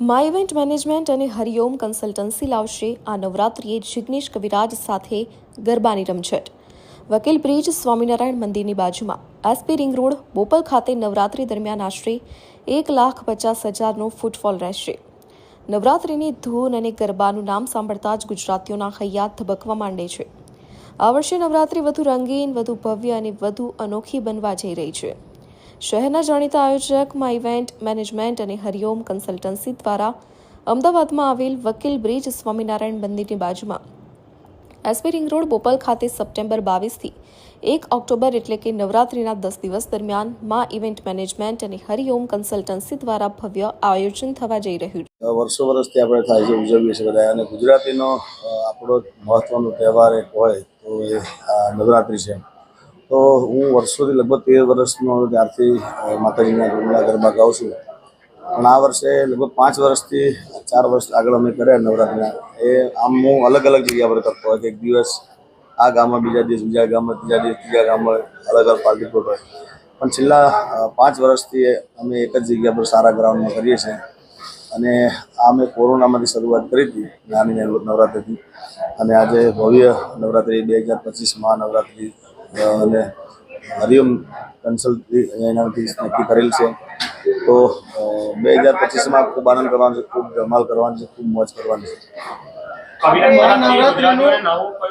મા event management અને Hariom consultancy લાવશે આ નવરાત્રિએ જિગ્નેશ કવિરાજ સાથે ગરબાની રમઝટ. વકીલ બ્રિજ સ્વામિનારાયણ મંદિરની બાજુમાં એસપી રિંગ રોડ બોપલ ખાતે નવરાત્રિ દરમિયાન આશરે 1,50,000નો ફૂટફોલ રહેશે. નવરાત્રિની ધૂન અને ગરબાનું નામ સાંભળતા જ ગુજરાતીઓના હૈયા ધબકવા માંડે છે. આ વર્ષે નવરાત્રિ વધુ રંગીન, વધુ ભવ્ય અને વધુ અનોખી બનવા જઈ રહી છે. શહેરના જાણીતા આયોજક મા ઇવેન્ટ મેનેજમેન્ટ અને હરિઓમ કન્સલ્ટન્સી દ્વારા અમદાવાદમાં આવેલ વકીલ બ્રિજ સ્વામિનારાયણ મંદિરની બાજુમાં એસપી રિંગ રોડ બોપલ ખાતે સપ્ટેમ્બર 22થી 1 ઓક્ટોબર એટલે કે નવરાત્રિના 10 દિવસ દરમિયાન મા ઇવેન્ટ મેનેજમેન્ટ અને હરિઓમ કન્સલ્ટન્સી દ્વારા ભવ્ય આયોજન થવા જઈ રહ્યું છે. વર્ષોથી આપણે થાય છે, ઉજવીએ છીએ બધા, અને ગુજરાતીનો આપણો મહત્વનો તહેવાર એક હોય તો એ નવરાત્રિ છે. તો હું વર્ષોથી લગભગ 13 વર્ષનો ત્યારથી માતાજીના ગરબા ગાઉં છું. પણ આ વર્ષે લગભગ 5 વર્ષથી 4 વર્ષ આગળ અમે કર્યા નવરાત્રિના. એ આમ હું અલગ અલગ જગ્યા પર કરતો હોય કે એક દિવસ આ ગામમાં, બીજા દિવસ બીજા ગામમાં, ત્રીજા દિવસ ત્રીજા ગામમાં, અલગ અલગ પાર્ટી પ્લોટ હોય. પણ છેલ્લા 5 વર્ષથી અમે એક જ જગ્યા પર સારા ગ્રાઉન્ડમાં કરીએ છીએ. અને આ મેં કોરોનામાંથી શરૂઆત કરી હતી, નાની નવરાત્રિથી. અને આજે ભવ્ય નવરાત્રિ 2025 નવરાત્રિ અને હરિઓમ કન્સલ્ટન્સી એનાથી નક્કી કરેલ છે. તો 2025માં ખૂબ આનંદ કરવાનો છે, ખૂબ ધમાલ કરવાનો છે, ખૂબ મોજ કરવાની છે.